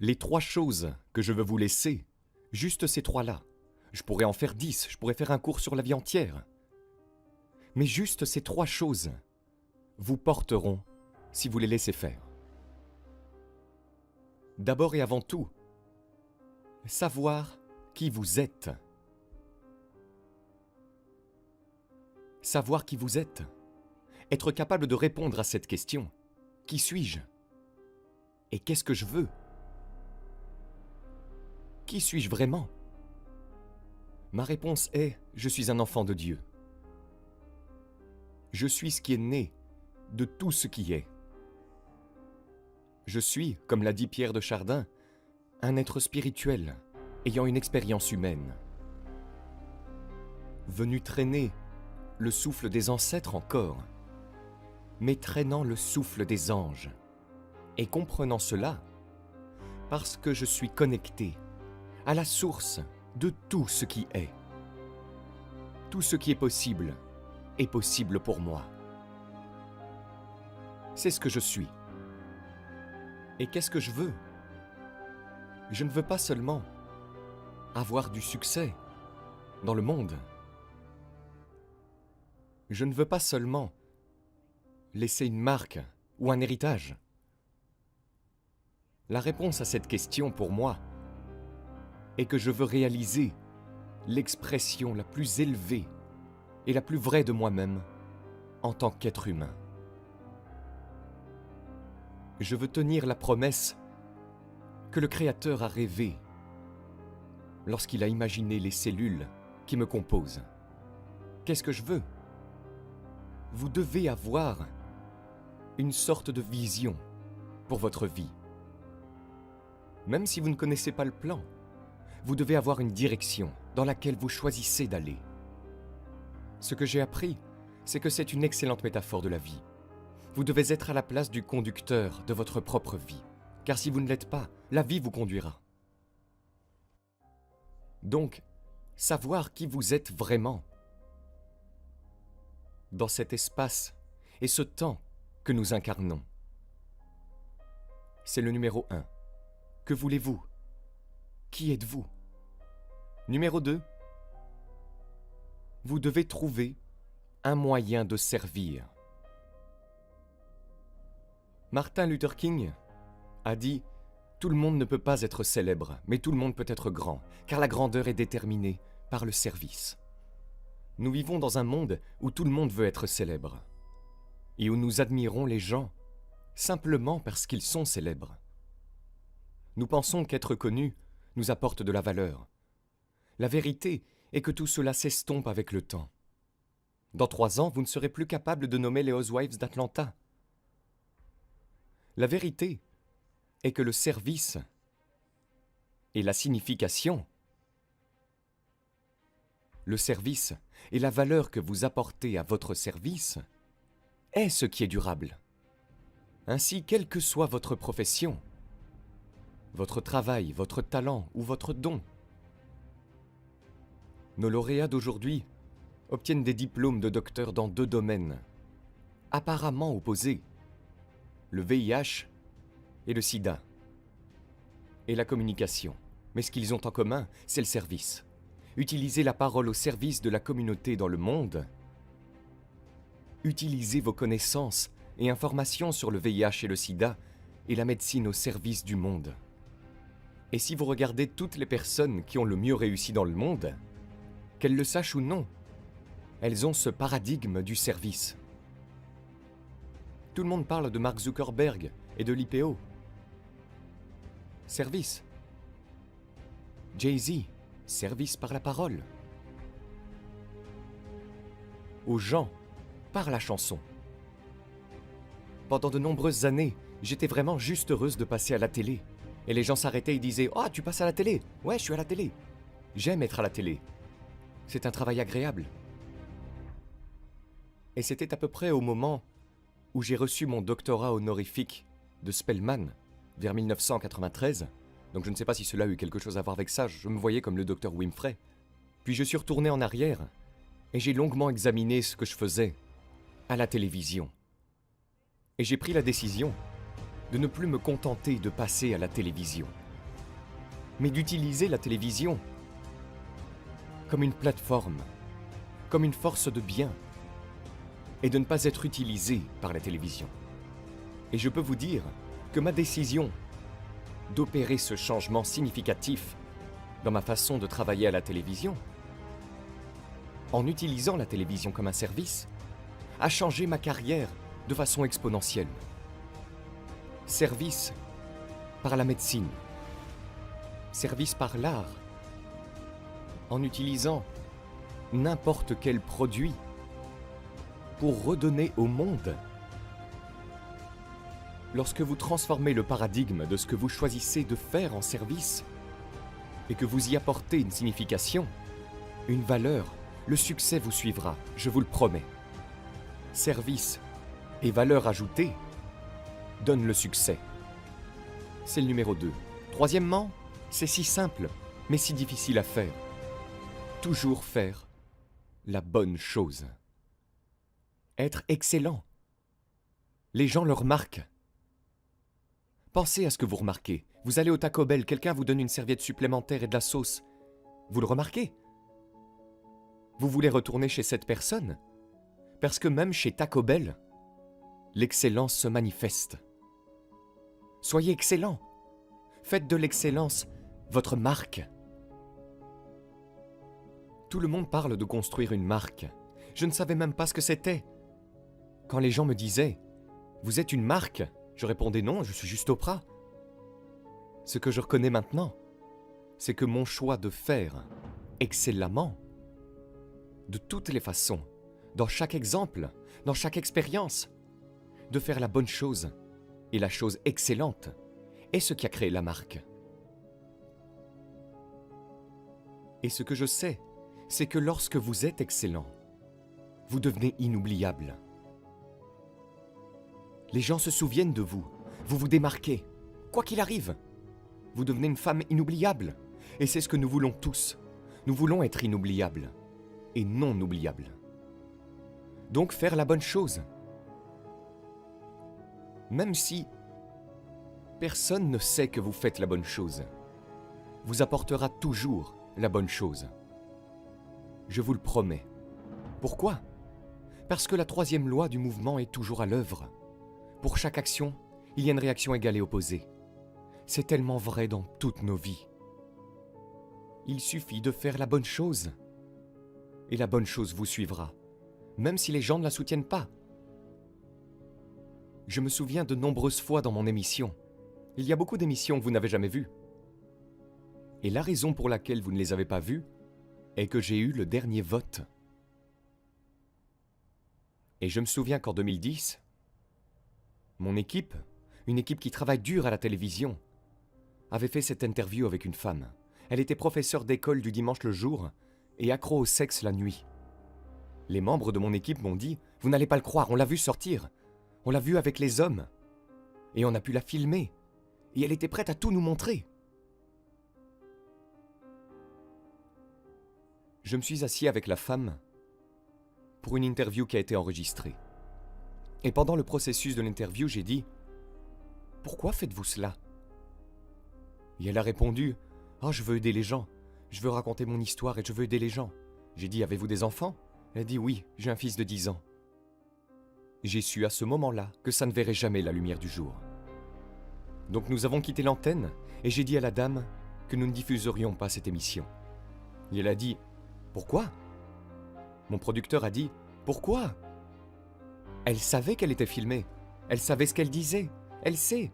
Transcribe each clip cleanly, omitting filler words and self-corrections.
Les 3 choses que je veux vous laisser, juste ces 3-là. Je pourrais en faire 10, je pourrais faire un cours sur la vie entière. Mais juste ces 3 choses vous porteront si vous les laissez faire. D'abord et avant tout, savoir qui vous êtes. Savoir qui vous êtes. Être capable de répondre à cette question. Qui suis-je? Et qu'est-ce que je veux? Qui suis-je vraiment? Ma réponse est, je suis un enfant de Dieu. Je suis ce qui est né de tout ce qui est. Je suis, comme l'a dit Pierre de Chardin, un être spirituel ayant une expérience humaine. Venu traîner le souffle des ancêtres encore, mais traînant le souffle des anges. Et comprenant cela, parce que je suis connecté à la source de tout ce qui est. Tout ce qui est possible pour moi. C'est ce que je suis. Et qu'est-ce que je veux? Je ne veux pas seulement avoir du succès dans le monde. Je ne veux pas seulement laisser une marque ou un héritage. La réponse à cette question pour moi est que je veux réaliser l'expression la plus élevée et la plus vraie de moi-même en tant qu'être humain. Je veux tenir la promesse que le Créateur a rêvée lorsqu'il a imaginé les cellules qui me composent. Qu'est-ce que je veux? Vous devez avoir une sorte de vision pour votre vie. Même si vous ne connaissez pas le plan, vous devez avoir une direction dans laquelle vous choisissez d'aller. Ce que j'ai appris, c'est que c'est une excellente métaphore de la vie. Vous devez être à la place du conducteur de votre propre vie, car si vous ne l'êtes pas, la vie vous conduira. Donc, savoir qui vous êtes vraiment, dans cet espace et ce temps que nous incarnons, c'est le numéro 1. Que voulez-vous? Qui êtes-vous? Numéro 2. Vous devez trouver un moyen de servir. Martin Luther King a dit « Tout le monde ne peut pas être célèbre, mais tout le monde peut être grand, car la grandeur est déterminée par le service. » Nous vivons dans un monde où tout le monde veut être célèbre, et où nous admirons les gens simplement parce qu'ils sont célèbres. Nous pensons qu'être connu nous apporte de la valeur. La vérité est que tout cela s'estompe avec le temps. Dans 3 ans, vous ne serez plus capable de nommer les Housewives d'Atlanta. La vérité est que le service et la signification, le service et la valeur que vous apportez à votre service est ce qui est durable. Ainsi, quelle que soit votre profession, votre travail, votre talent ou votre don, nos lauréats d'aujourd'hui obtiennent des diplômes de docteur dans 2 domaines apparemment opposés, le VIH et le sida, et la communication. Mais ce qu'ils ont en commun, c'est le service. Utilisez la parole au service de la communauté dans le monde. Utilisez vos connaissances et informations sur le VIH et le sida et la médecine au service du monde. Et si vous regardez toutes les personnes qui ont le mieux réussi dans le monde, qu'elles le sachent ou non, elles ont ce paradigme du service. Tout le monde parle de Mark Zuckerberg et de l'IPO. Service. Jay-Z, service par la parole. Aux gens, par la chanson. Pendant de nombreuses années, j'étais vraiment juste heureuse de passer à la télé. Et les gens s'arrêtaient et disaient « Oh, tu passes à la télé ?»« Ouais, je suis à la télé. » J'aime être à la télé. C'est un travail agréable. Et c'était à peu près au moment où j'ai reçu mon doctorat honorifique de Spelman, vers 1993. Donc je ne sais pas si cela a eu quelque chose à voir avec ça, je me voyais comme le docteur Winfrey. Puis je suis retourné en arrière, et j'ai longuement examiné ce que je faisais à la télévision. Et j'ai pris la décision de ne plus me contenter de passer à la télévision, mais d'utiliser la télévision comme une plateforme, comme une force de bien, et de ne pas être utilisé par la télévision. Et je peux vous dire que ma décision d'opérer ce changement significatif dans ma façon de travailler à la télévision, en utilisant la télévision comme un service, a changé ma carrière de façon exponentielle. Service par la médecine, service par l'art, en utilisant n'importe quel produit pour redonner au monde. Lorsque vous transformez le paradigme de ce que vous choisissez de faire en service et que vous y apportez une signification, une valeur, le succès vous suivra, je vous le promets. Service et valeur ajoutée donnent le succès. C'est le numéro 2. Troisièmement, c'est si simple, mais si difficile à faire. Toujours faire la bonne chose. Être excellent. Les gens le remarquent. Pensez à ce que vous remarquez. Vous allez au Taco Bell, quelqu'un vous donne une serviette supplémentaire et de la sauce. Vous le remarquez? Vous voulez retourner chez cette personne? Parce que même chez Taco Bell, l'excellence se manifeste. Soyez excellent. Faites de l'excellence votre marque. Tout le monde parle de construire une marque. Je ne savais même pas ce que c'était. Quand les gens me disaient « Vous êtes une marque ?» je répondais « Non, je suis juste Oprah ». Ce que je reconnais maintenant, c'est que mon choix de faire excellemment, de toutes les façons, dans chaque exemple, dans chaque expérience, de faire la bonne chose et la chose excellente est ce qui a créé la marque. Et ce que je sais, c'est que lorsque vous êtes excellent, vous devenez inoubliable. Les gens se souviennent de vous, vous vous démarquez, quoi qu'il arrive. Vous devenez une femme inoubliable. Et c'est ce que nous voulons tous. Nous voulons être inoubliables et non oubliables. Donc faire la bonne chose. Même si personne ne sait que vous faites la bonne chose, vous apportera toujours la bonne chose. Je vous le promets. Pourquoi? Parce que la troisième loi du mouvement est toujours à l'œuvre. Pour chaque action, il y a une réaction égale et opposée. C'est tellement vrai dans toutes nos vies. Il suffit de faire la bonne chose. Et la bonne chose vous suivra, même si les gens ne la soutiennent pas. Je me souviens de nombreuses fois dans mon émission. Il y a beaucoup d'émissions que vous n'avez jamais vues. Et la raison pour laquelle vous ne les avez pas vues est que j'ai eu le dernier vote. Et je me souviens qu'en 2010, mon équipe, une équipe qui travaille dur à la télévision, avait fait cette interview avec une femme. Elle était professeure d'école du dimanche le jour et accro au sexe la nuit. Les membres de mon équipe m'ont dit « Vous n'allez pas le croire, on l'a vue sortir. On l'a vue avec les hommes. Et on a pu la filmer. Et elle était prête à tout nous montrer. » Je me suis assis avec la femme pour une interview qui a été enregistrée. Et pendant le processus de l'interview, j'ai dit « Pourquoi faites-vous cela ?» Et elle a répondu « Oh, je veux aider les gens. Je veux raconter mon histoire et je veux aider les gens. » J'ai dit « Avez-vous des enfants ?» Elle a dit « Oui, j'ai un fils de 10 ans. » J'ai su à ce moment-là que ça ne verrait jamais la lumière du jour. Donc nous avons quitté l'antenne et j'ai dit à la dame que nous ne diffuserions pas cette émission. Et elle a dit « Pourquoi ?» Mon producteur a dit « Pourquoi ?» Elle savait qu'elle était filmée. Elle savait ce qu'elle disait. Elle sait.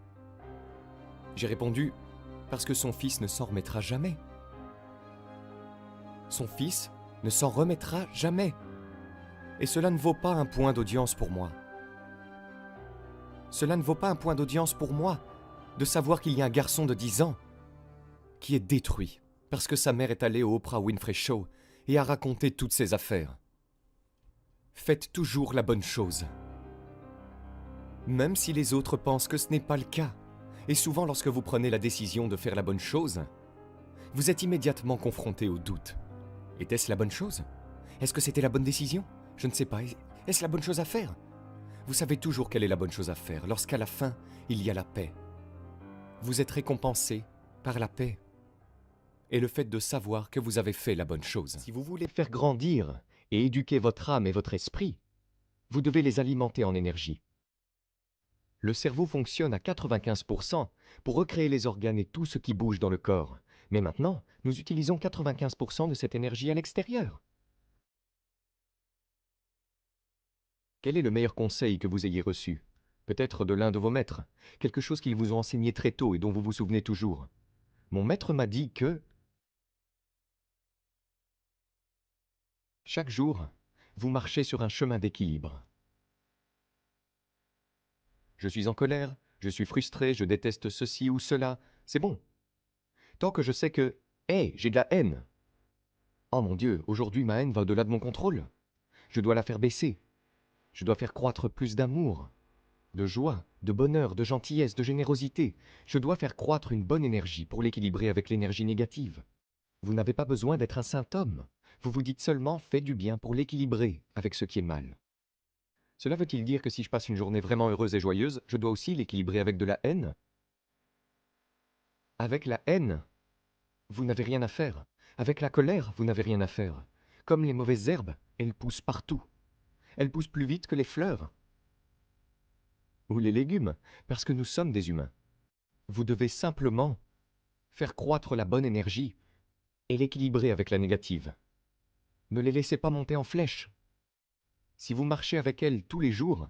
J'ai répondu « Parce que son fils ne s'en remettra jamais. » Son fils ne s'en remettra jamais. Et cela ne vaut pas un point d'audience pour moi. Cela ne vaut pas un point d'audience pour moi de savoir qu'il y a un garçon de 10 ans qui est détruit parce que sa mère est allée au Oprah Winfrey Show et a raconté toutes ses affaires. Faites toujours la bonne chose. Même si les autres pensent que ce n'est pas le cas. Et souvent, lorsque vous prenez la décision de faire la bonne chose, vous êtes immédiatement confronté au doute. Était-ce la bonne chose? Est-ce que c'était la bonne décision? Je ne sais pas. Est-ce la bonne chose à faire? Vous savez toujours quelle est la bonne chose à faire lorsqu'à la fin, il y a la paix. Vous êtes récompensé par la paix. et le fait de savoir que vous avez fait la bonne chose. Si vous voulez faire grandir et éduquer votre âme et votre esprit, vous devez les alimenter en énergie. Le cerveau fonctionne à 95% pour recréer les organes et tout ce qui bouge dans le corps. Mais maintenant, nous utilisons 95% de cette énergie à l'extérieur. Quel est le meilleur conseil que vous ayez reçu? Peut-être de l'un de vos maîtres, quelque chose qu'ils vous ont enseigné très tôt et dont vous vous souvenez toujours. Mon maître m'a dit que chaque jour, vous marchez sur un chemin d'équilibre. Je suis en colère, je suis frustré, je déteste ceci ou cela, c'est bon. Tant que je sais que, hé, j'ai de la haine. Oh mon Dieu, aujourd'hui ma haine va au-delà de mon contrôle. Je dois la faire baisser. Je dois faire croître plus d'amour, de joie, de bonheur, de gentillesse, de générosité. Je dois faire croître une bonne énergie pour l'équilibrer avec l'énergie négative. Vous n'avez pas besoin d'être un saint homme. Vous vous dites seulement fais du bien pour l'équilibrer avec ce qui est mal. Cela veut-il dire que si je passe une journée vraiment heureuse et joyeuse, je dois aussi l'équilibrer avec de la haine? Avec la haine, vous n'avez rien à faire. Avec la colère, vous n'avez rien à faire. Comme les mauvaises herbes, elles poussent partout. Elles poussent plus vite que les fleurs. Ou les légumes, parce que nous sommes des humains. Vous devez simplement faire croître la bonne énergie et l'équilibrer avec la négative. Ne les laissez pas monter en flèche. Si vous marchez avec elles tous les jours,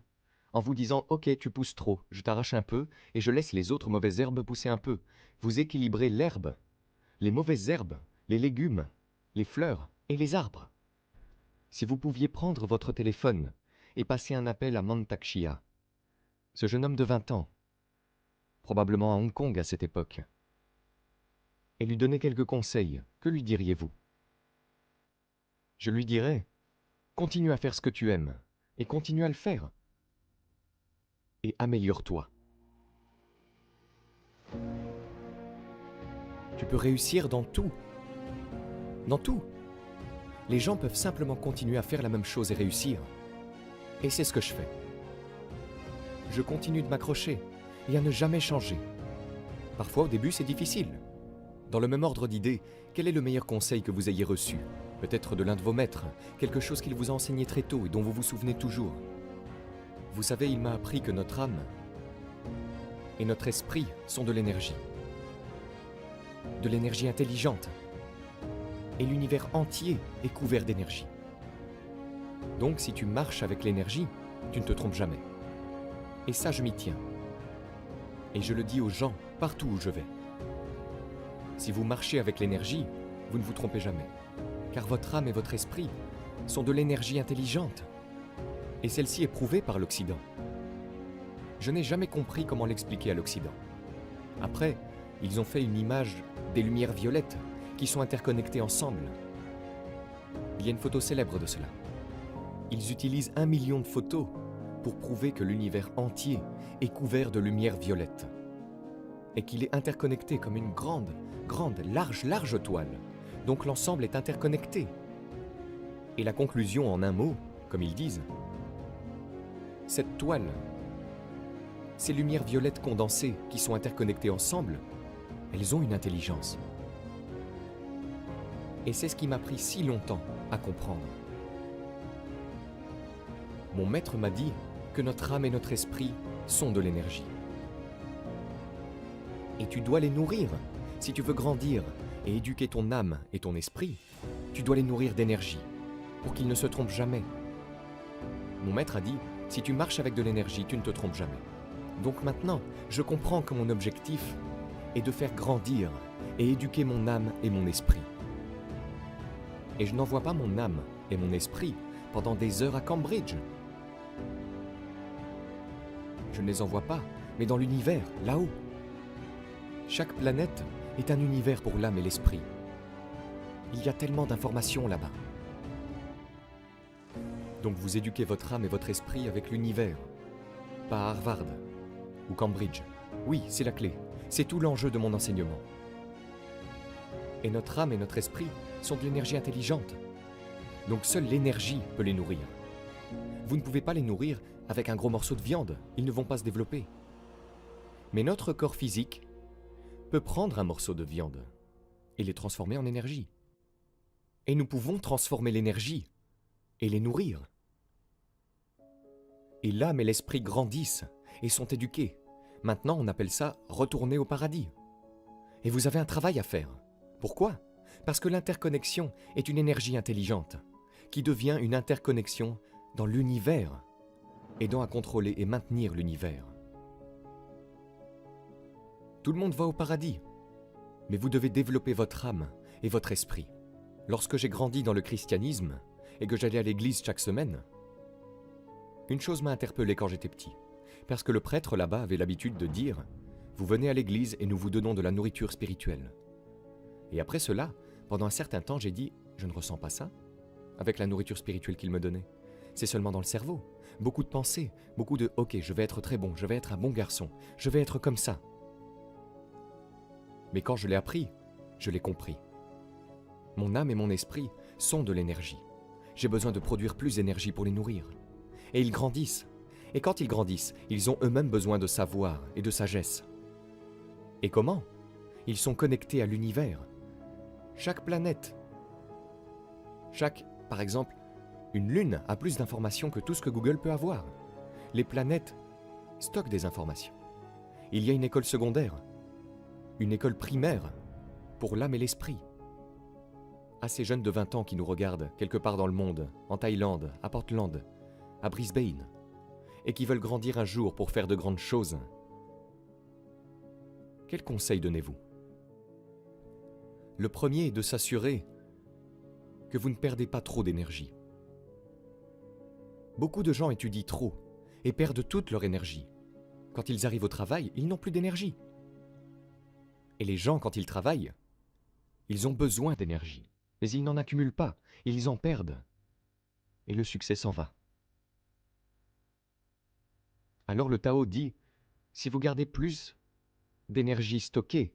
en vous disant « Ok, tu pousses trop, je t'arrache un peu et je laisse les autres mauvaises herbes pousser un peu », vous équilibrez l'herbe, les mauvaises herbes, les légumes, les fleurs et les arbres. Si vous pouviez prendre votre téléphone et passer un appel à Mantak Chia, ce jeune homme de 20 ans, probablement à Hong Kong à cette époque, et lui donner quelques conseils, que lui diriez-vous? Je lui dirais, continue à faire ce que tu aimes, et continue à le faire. Et améliore-toi. Tu peux réussir dans tout. Dans tout. Les gens peuvent simplement continuer à faire la même chose et réussir. Et c'est ce que je fais. Je continue de m'accrocher et à ne jamais changer. Parfois, au début, c'est difficile. Dans le même ordre d'idées, quel est le meilleur conseil que vous ayez reçu? Peut-être de l'un de vos maîtres, quelque chose qu'il vous a enseigné très tôt et dont vous vous souvenez toujours. Vous savez, il m'a appris que notre âme et notre esprit sont de l'énergie. De l'énergie intelligente. Et l'univers entier est couvert d'énergie. Donc, si tu marches avec l'énergie, tu ne te trompes jamais. Et ça, je m'y tiens. Et je le dis aux gens partout où je vais. Si vous marchez avec l'énergie, vous ne vous trompez jamais. Car votre âme et votre esprit sont de l'énergie intelligente. Et celle-ci est prouvée par l'Occident. Je n'ai jamais compris comment l'expliquer à l'Occident. Après, ils ont fait une image des lumières violettes qui sont interconnectées ensemble. Il y a une photo célèbre de cela. Ils utilisent 1 million de photos pour prouver que l'univers entier est couvert de lumière violette et qu'il est interconnecté comme une grande, large toile. Donc l'ensemble est interconnecté. Et la conclusion en un mot, comme ils disent, cette toile, ces lumières violettes condensées qui sont interconnectées ensemble, elles ont une intelligence. Et c'est ce qui m'a pris si longtemps à comprendre. Mon maître m'a dit que notre âme et notre esprit sont de l'énergie. Et tu dois les nourrir. Si tu veux grandir et éduquer ton âme et ton esprit, tu dois les nourrir d'énergie, pour qu'ils ne se trompent jamais. Mon maître a dit, si tu marches avec de l'énergie, tu ne te trompes jamais. Donc maintenant, je comprends que mon objectif est de faire grandir et éduquer mon âme et mon esprit. Et je n'envoie pas mon âme et mon esprit pendant des heures à Cambridge. Je ne les envoie pas, mais dans l'univers, là-haut. Chaque planète est un univers pour l'âme et l'esprit. Il y a tellement d'informations là-bas. Donc vous éduquez votre âme et votre esprit avec l'univers, pas à Harvard ou Cambridge. Oui, c'est la clé. C'est tout l'enjeu de mon enseignement. Et notre âme et notre esprit sont de l'énergie intelligente. Donc seule l'énergie peut les nourrir. Vous ne pouvez pas les nourrir avec un gros morceau de viande. Ils ne vont pas se développer. Mais notre corps physique peut prendre un morceau de viande et les transformer en énergie. Et nous pouvons transformer l'énergie et les nourrir. Et l'âme et l'esprit grandissent et sont éduqués. Maintenant, on appelle ça « retourner au paradis ». Et vous avez un travail à faire. Pourquoi ? Parce que l'interconnexion est une énergie intelligente qui devient une interconnexion dans l'univers, aidant à contrôler et maintenir l'univers. Tout le monde va au paradis, mais vous devez développer votre âme et votre esprit. Lorsque j'ai grandi dans le christianisme et que j'allais à l'église chaque semaine, une chose m'a interpellé quand j'étais petit, parce que le prêtre là-bas avait l'habitude de dire « Vous venez à l'église et nous vous donnons de la nourriture spirituelle ». Et après cela, pendant un certain temps, j'ai dit « Je ne ressens pas ça » avec la nourriture spirituelle qu'il me donnait. C'est seulement dans le cerveau. Beaucoup de pensées, beaucoup de « Ok, je vais être très bon, je vais être un bon garçon, je vais être comme ça ». Mais quand je l'ai appris, je l'ai compris. Mon âme et mon esprit sont de l'énergie. J'ai besoin de produire plus d'énergie pour les nourrir. Et ils grandissent. Et quand ils grandissent, ils ont eux-mêmes besoin de savoir et de sagesse. Et comment ? Ils sont connectés à l'univers. Chaque planète, par exemple, une lune a plus d'informations que tout ce que Google peut avoir. Les planètes stockent des informations. Il y a une école secondaire, une école primaire pour l'âme et l'esprit. À ces jeunes de 20 ans qui nous regardent quelque part dans le monde, en Thaïlande, à Portland, à Brisbane, et qui veulent grandir un jour pour faire de grandes choses, quel conseil donnez-vous ? Le premier est de s'assurer que vous ne perdez pas trop d'énergie. Beaucoup de gens étudient trop et perdent toute leur énergie. Quand ils arrivent au travail, ils n'ont plus d'énergie. Et les gens, quand ils travaillent, ils ont besoin d'énergie. Mais ils n'en accumulent pas, ils en perdent. Et le succès s'en va. Alors le Tao dit, si vous gardez plus d'énergie stockée,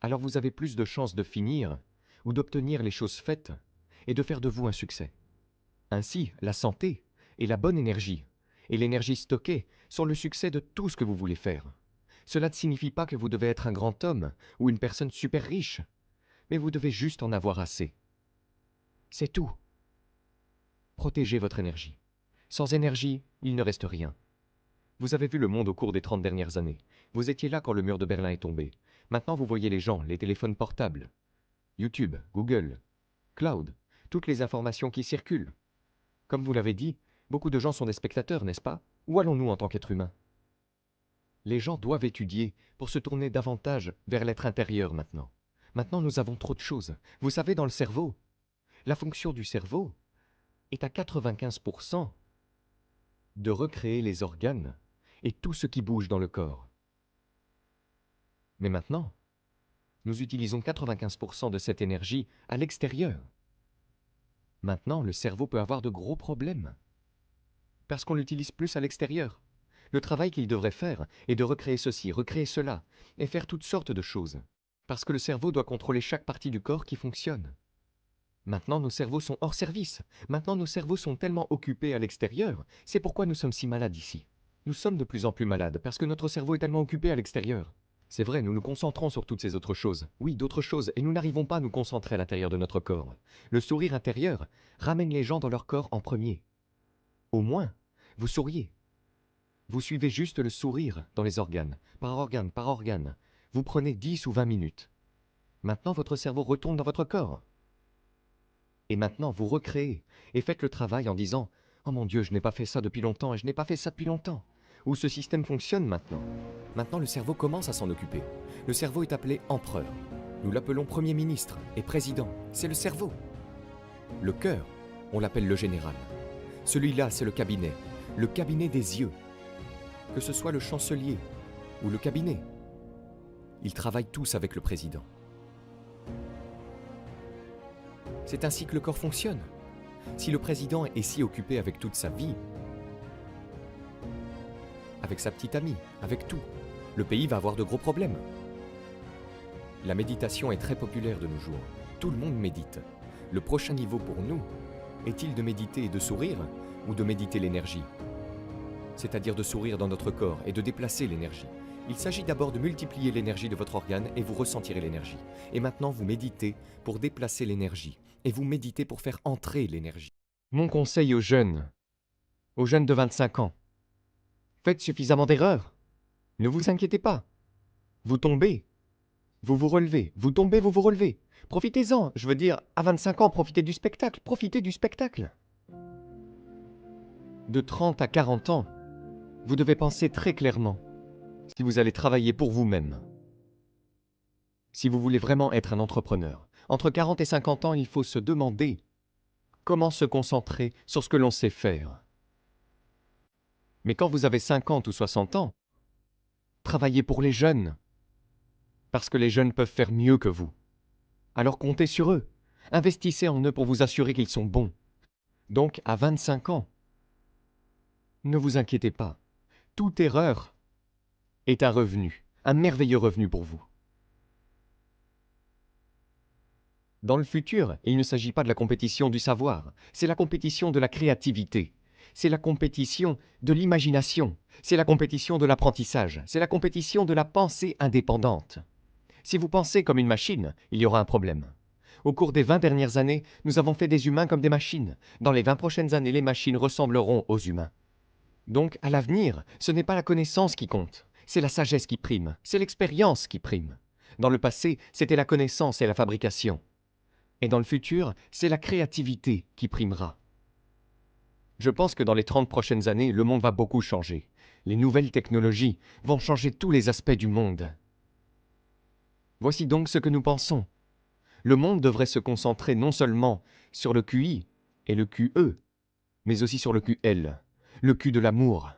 alors vous avez plus de chances de finir ou d'obtenir les choses faites et de faire de vous un succès. Ainsi, la santé et la bonne énergie et l'énergie stockée sont le succès de tout ce que vous voulez faire. Cela ne signifie pas que vous devez être un grand homme ou une personne super riche, mais vous devez juste en avoir assez. C'est tout. Protégez votre énergie. Sans énergie, il ne reste rien. Vous avez vu le monde au cours des 30 dernières années. Vous étiez là quand le mur de Berlin est tombé. Maintenant, vous voyez les gens, les téléphones portables, YouTube, Google, Cloud, toutes les informations qui circulent. Comme vous l'avez dit, beaucoup de gens sont des spectateurs, n'est-ce pas ? Où allons-nous en tant qu'êtres humains ? Les gens doivent étudier pour se tourner davantage vers l'être intérieur maintenant. Maintenant, nous avons trop de choses. Vous savez, dans le cerveau, la fonction du cerveau est à 95% de recréer les organes et tout ce qui bouge dans le corps. Mais maintenant, nous utilisons 95% de cette énergie à l'extérieur. Maintenant, le cerveau peut avoir de gros problèmes parce qu'on l'utilise plus à l'extérieur. Le travail qu'il devrait faire est de recréer ceci, recréer cela et faire toutes sortes de choses parce que le cerveau doit contrôler chaque partie du corps qui fonctionne. Maintenant, nos cerveaux sont hors service. Maintenant, nos cerveaux sont tellement occupés à l'extérieur. C'est pourquoi nous sommes si malades ici. Nous sommes de plus en plus malades parce que notre cerveau est tellement occupé à l'extérieur. C'est vrai, nous nous concentrons sur toutes ces autres choses. Oui, d'autres choses, et nous n'arrivons pas à nous concentrer à l'intérieur de notre corps. Le sourire intérieur ramène les gens dans leur corps en premier. Au moins, vous souriez. Vous suivez juste le sourire dans les organes, par organe, par organe. Vous prenez 10 ou 20 minutes. Maintenant, votre cerveau retourne dans votre corps. Et maintenant, vous recréez et faites le travail en disant « Oh mon Dieu, je n'ai pas fait ça depuis longtemps et je n'ai pas fait ça depuis longtemps ». Où ce système fonctionne maintenant. Maintenant, le cerveau commence à s'en occuper. Le cerveau est appelé empereur. Nous l'appelons Premier ministre et président. C'est le cerveau. Le cœur, on l'appelle le général. Celui-là, c'est le cabinet des yeux. Que ce soit le chancelier ou le cabinet, ils travaillent tous avec le président. C'est ainsi que le corps fonctionne. Si le président est si occupé avec toute sa vie, avec sa petite amie, avec tout, le pays va avoir de gros problèmes. La méditation est très populaire de nos jours. Tout le monde médite. Le prochain niveau pour nous est-il de méditer et de sourire ou de méditer l'énergie ? C'est-à-dire de sourire dans notre corps et de déplacer l'énergie. Il s'agit d'abord de multiplier l'énergie de votre organe et vous ressentirez l'énergie. Et maintenant, vous méditez pour déplacer l'énergie. Et vous méditez pour faire entrer l'énergie. Mon conseil aux jeunes de 25 ans, faites suffisamment d'erreurs. Ne vous inquiétez pas. Vous tombez, vous vous relevez. Vous tombez, vous vous relevez. Profitez-en. Je veux dire, à 25 ans, profitez du spectacle. Profitez du spectacle. De 30 à 40 ans, vous devez penser très clairement si vous allez travailler pour vous-même. Si vous voulez vraiment être un entrepreneur, entre 40 et 50 ans, il faut se demander comment se concentrer sur ce que l'on sait faire. Mais quand vous avez 50 ou 60 ans, travaillez pour les jeunes, parce que les jeunes peuvent faire mieux que vous. Alors comptez sur eux, investissez en eux pour vous assurer qu'ils sont bons. Donc, à 25 ans, ne vous inquiétez pas, toute erreur est un revenu, un merveilleux revenu pour vous. Dans le futur, il ne s'agit pas de la compétition du savoir, c'est la compétition de la créativité, c'est la compétition de l'imagination, c'est la compétition de l'apprentissage, c'est la compétition de la pensée indépendante. Si vous pensez comme une machine, il y aura un problème. Au cours des 20 dernières années, nous avons fait des humains comme des machines. Dans les 20 prochaines années, les machines ressembleront aux humains. Donc, à l'avenir, ce n'est pas la connaissance qui compte, c'est la sagesse qui prime, c'est l'expérience qui prime. Dans le passé, c'était la connaissance et la fabrication. Et dans le futur, c'est la créativité qui primera. Je pense que dans les 30 prochaines années, le monde va beaucoup changer. Les nouvelles technologies vont changer tous les aspects du monde. Voici donc ce que nous pensons. Le monde devrait se concentrer non seulement sur le QI et le QE, mais aussi sur le QL, le Q de l'amour.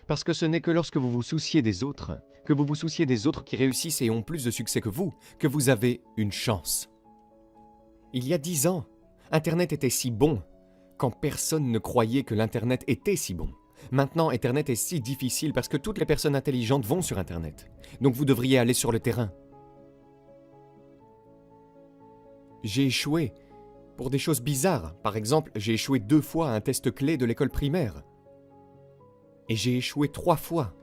Parce que ce n'est que lorsque vous vous souciez des autres, que vous vous souciez des autres qui réussissent et ont plus de succès que vous avez une chance. Il y a 10 ans, Internet était si bon quand personne ne croyait que l'Internet était si bon. Maintenant, Internet est si difficile parce que toutes les personnes intelligentes vont sur Internet. Donc vous devriez aller sur le terrain. J'ai échoué pour des choses bizarres. Par exemple, j'ai échoué 2 fois à un test clé de l'école primaire. Et j'ai échoué 3 fois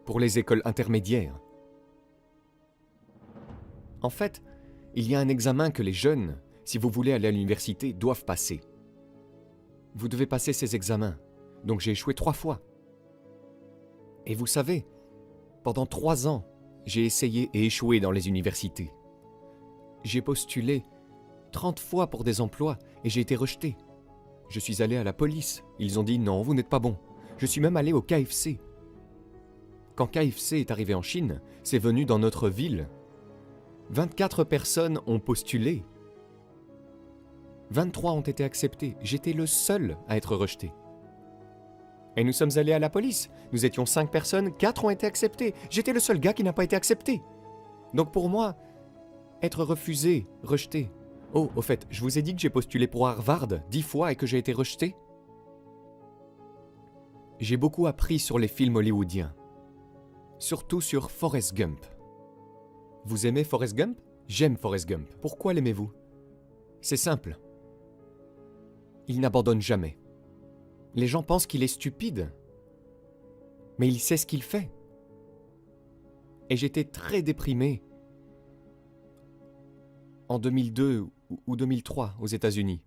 pour les écoles intermédiaires. En fait, il y a un examen que les jeunes, si vous voulez aller à l'université, doivent passer. Vous devez passer ces examens. Donc j'ai échoué 3 fois. Et vous savez, pendant 3 ans, j'ai essayé et échoué dans les universités. J'ai postulé 30 fois pour des emplois et j'ai été rejeté. Je suis allé à la police. Ils ont dit non, vous n'êtes pas bon. Je suis même allé au KFC. Quand KFC est arrivé en Chine, c'est venu dans notre ville. 24 personnes ont postulé. 23 ont été acceptés. J'étais le seul à être rejeté. Et nous sommes allés à la police. Nous étions 5 personnes, 4 ont été acceptés. J'étais le seul gars qui n'a pas été accepté. Donc pour moi, être refusé, rejeté. Oh, au fait, je vous ai dit que j'ai postulé pour Harvard 10 fois et que j'ai été rejeté. J'ai beaucoup appris sur les films hollywoodiens. Surtout sur Forrest Gump. Vous aimez Forrest Gump? J'aime Forrest Gump. Pourquoi l'aimez-vous? C'est simple. Il n'abandonne jamais. Les gens pensent qu'il est stupide. Mais il sait ce qu'il fait. Et j'étais très déprimé en 2002 ou 2003 aux États-Unis.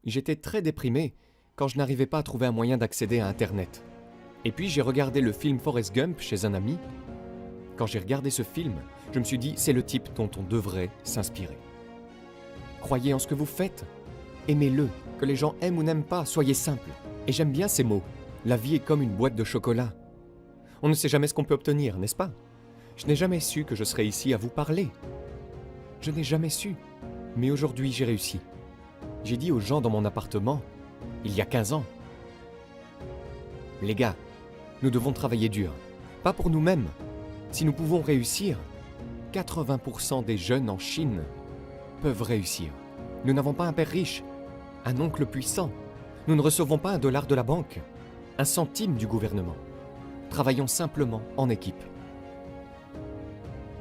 J'étais très déprimé quand je n'arrivais pas à trouver un moyen d'accéder à Internet. Et puis j'ai regardé le film Forrest Gump chez un ami. Quand j'ai regardé ce film, je me suis dit, c'est le type dont on devrait s'inspirer. Croyez en ce que vous faites. Aimez-le. Que les gens aiment ou n'aiment pas, soyez simple. Et j'aime bien ces mots. La vie est comme une boîte de chocolat. On ne sait jamais ce qu'on peut obtenir, n'est-ce pas? Je n'ai jamais su que je serais ici à vous parler. Je n'ai jamais su. Mais aujourd'hui, j'ai réussi. J'ai dit aux gens dans mon appartement, il y a 15 ans, les gars, nous devons travailler dur. Pas pour nous-mêmes. Si nous pouvons réussir, 80% des jeunes en Chine peuvent réussir. Nous n'avons pas un père riche, un oncle puissant. Nous ne recevons pas $1 de la banque, un centime du gouvernement. Travaillons simplement en équipe.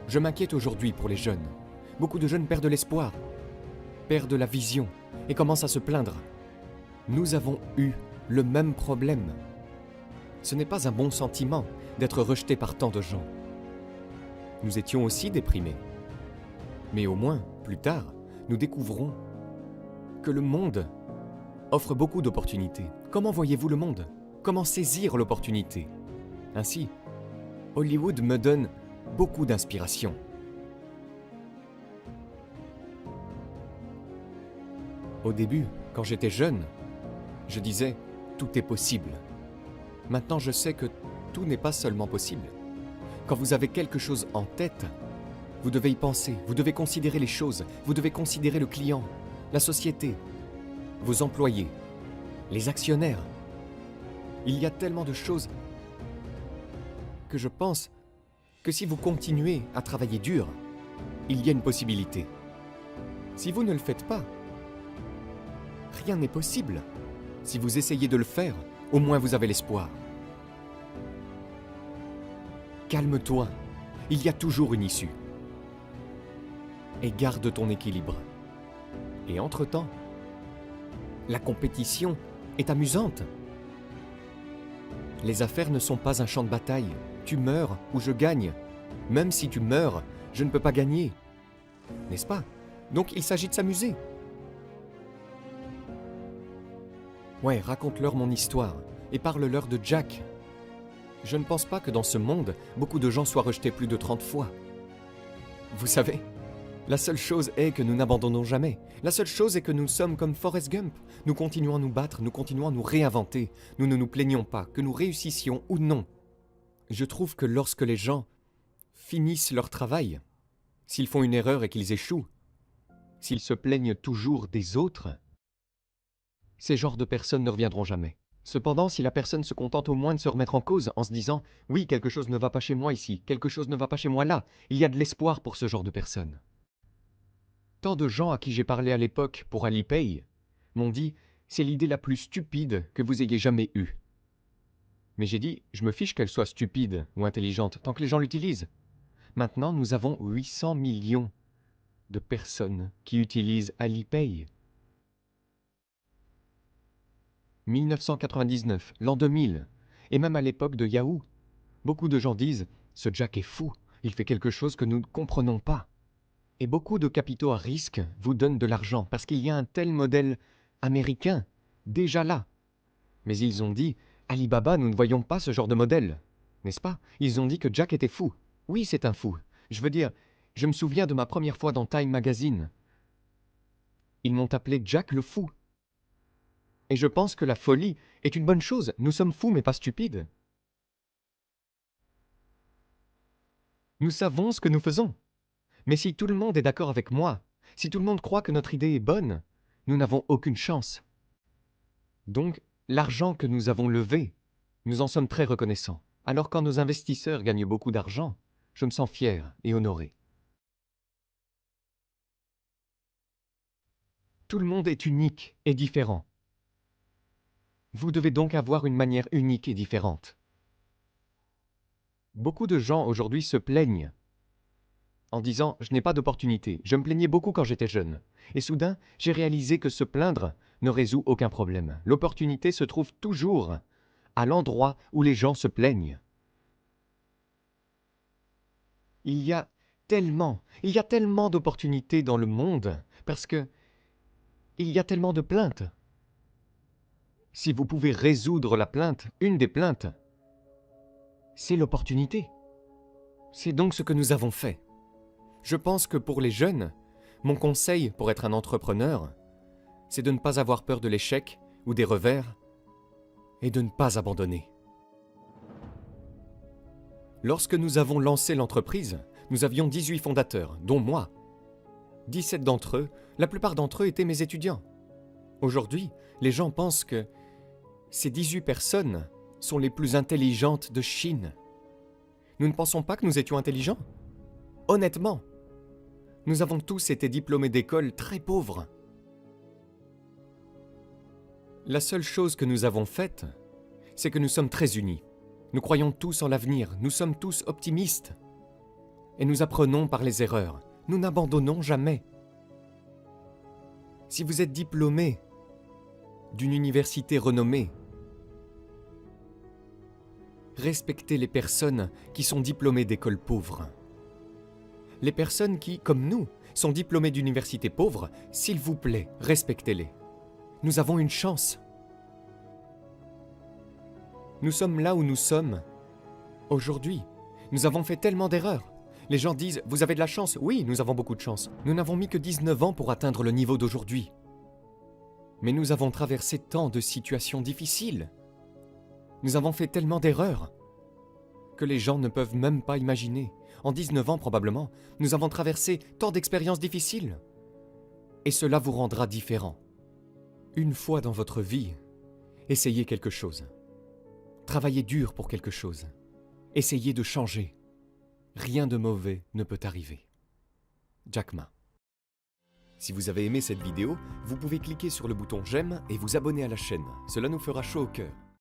Je m'inquiète aujourd'hui pour les jeunes. Beaucoup de jeunes perdent l'espoir, perdent la vision et commencent à se plaindre. Nous avons eu le même problème. Ce n'est pas un bon sentiment, d'être rejetés par tant de gens. Nous étions aussi déprimés. Mais au moins, plus tard, nous découvrons que le monde offre beaucoup d'opportunités. Comment voyez-vous le monde? Comment saisir l'opportunité? Ainsi, Hollywood me donne beaucoup d'inspiration. Au début, quand j'étais jeune, je disais « tout est possible ». Maintenant, je sais que tout n'est pas seulement possible. Quand vous avez quelque chose en tête, vous devez y penser, vous devez considérer les choses, vous devez considérer le client, la société, vos employés, les actionnaires. Il y a tellement de choses que je pense que si vous continuez à travailler dur, il y a une possibilité. Si vous ne le faites pas, rien n'est possible. Si vous essayez de le faire, au moins vous avez l'espoir. Calme-toi, il y a toujours une issue. Et garde ton équilibre. Et entre-temps, la compétition est amusante. Les affaires ne sont pas un champ de bataille. Tu meurs ou je gagne. Même si tu meurs, je ne peux pas gagner. N'est-ce pas? Donc il s'agit de s'amuser. Ouais, raconte-leur mon histoire et parle-leur de Jack. Je ne pense pas que dans ce monde, beaucoup de gens soient rejetés plus de 30 fois. Vous savez, la seule chose est que nous n'abandonnons jamais. La seule chose est que nous sommes comme Forrest Gump. Nous continuons à nous battre, nous continuons à nous réinventer. Nous ne nous plaignons pas, que nous réussissions ou non. Je trouve que lorsque les gens finissent leur travail, s'ils font une erreur et qu'ils échouent, s'ils se plaignent toujours des autres, ces genres de personnes ne reviendront jamais. Cependant, si la personne se contente au moins de se remettre en cause en se disant « Oui, quelque chose ne va pas chez moi ici, quelque chose ne va pas chez moi là », il y a de l'espoir pour ce genre de personnes. Tant de gens à qui j'ai parlé à l'époque pour Alipay m'ont dit « C'est l'idée la plus stupide que vous ayez jamais eue ». Mais j'ai dit « Je me fiche qu'elle soit stupide ou intelligente tant que les gens l'utilisent ». Maintenant, nous avons 800 millions de personnes qui utilisent Alipay. 1999, l'an 2000, et même à l'époque de Yahoo. Beaucoup de gens disent « Ce Jack est fou, il fait quelque chose que nous ne comprenons pas ». Et beaucoup de capitaux à risque vous donnent de l'argent parce qu'il y a un tel modèle américain déjà là. Mais ils ont dit « Alibaba, nous ne voyons pas ce genre de modèle ». N'est-ce pas? Ils ont dit que Jack était fou. Oui, c'est un fou. Je veux dire, je me souviens de ma première fois dans Time Magazine. Ils m'ont appelé Jack le fou. Et je pense que la folie est une bonne chose. Nous sommes fous mais pas stupides. Nous savons ce que nous faisons. Mais si tout le monde est d'accord avec moi, si tout le monde croit que notre idée est bonne, nous n'avons aucune chance. Donc, l'argent que nous avons levé, nous en sommes très reconnaissants. Alors quand nos investisseurs gagnent beaucoup d'argent, je me sens fier et honoré. Tout le monde est unique et différent. Vous devez donc avoir une manière unique et différente. Beaucoup de gens aujourd'hui se plaignent en disant « je n'ai pas d'opportunité ». Je me plaignais beaucoup quand j'étais jeune. Et soudain, j'ai réalisé que se plaindre ne résout aucun problème. L'opportunité se trouve toujours à l'endroit où les gens se plaignent. Il y a tellement d'opportunités dans le monde parce que il y a tellement de plaintes. Si vous pouvez résoudre la plainte, une des plaintes, c'est l'opportunité. C'est donc ce que nous avons fait. Je pense que pour les jeunes, mon conseil pour être un entrepreneur, c'est de ne pas avoir peur de l'échec ou des revers et de ne pas abandonner. Lorsque nous avons lancé l'entreprise, nous avions 18 fondateurs, dont moi. 17 d'entre eux, la plupart d'entre eux étaient mes étudiants. Aujourd'hui, les gens pensent que ces 18 personnes sont les plus intelligentes de Chine. Nous ne pensons pas que nous étions intelligents. Honnêtement, nous avons tous été diplômés d'écoles très pauvres. La seule chose que nous avons faite, c'est que nous sommes très unis. Nous croyons tous en l'avenir, nous sommes tous optimistes. Et nous apprenons par les erreurs. Nous n'abandonnons jamais. Si vous êtes diplômé d'une université renommée, Respectez les personnes qui sont diplômées d'écoles pauvres. Les personnes qui, comme nous, sont diplômées d'universités pauvres, s'il vous plaît, respectez-les. Nous avons une chance. Nous sommes là où nous sommes aujourd'hui. Nous avons fait tellement d'erreurs. Les gens disent « Vous avez de la chance ». Oui, nous avons beaucoup de chance. Nous n'avons mis que 19 ans pour atteindre le niveau d'aujourd'hui. Mais nous avons traversé tant de situations difficiles. Nous avons fait tellement d'erreurs que les gens ne peuvent même pas imaginer. En 19 ans probablement, nous avons traversé tant d'expériences difficiles. Et cela vous rendra différent. Une fois dans votre vie, essayez quelque chose. Travaillez dur pour quelque chose. Essayez de changer. Rien de mauvais ne peut arriver. Jack Ma. Si vous avez aimé cette vidéo, vous pouvez cliquer sur le bouton j'aime et vous abonner à la chaîne. Cela nous fera chaud au cœur.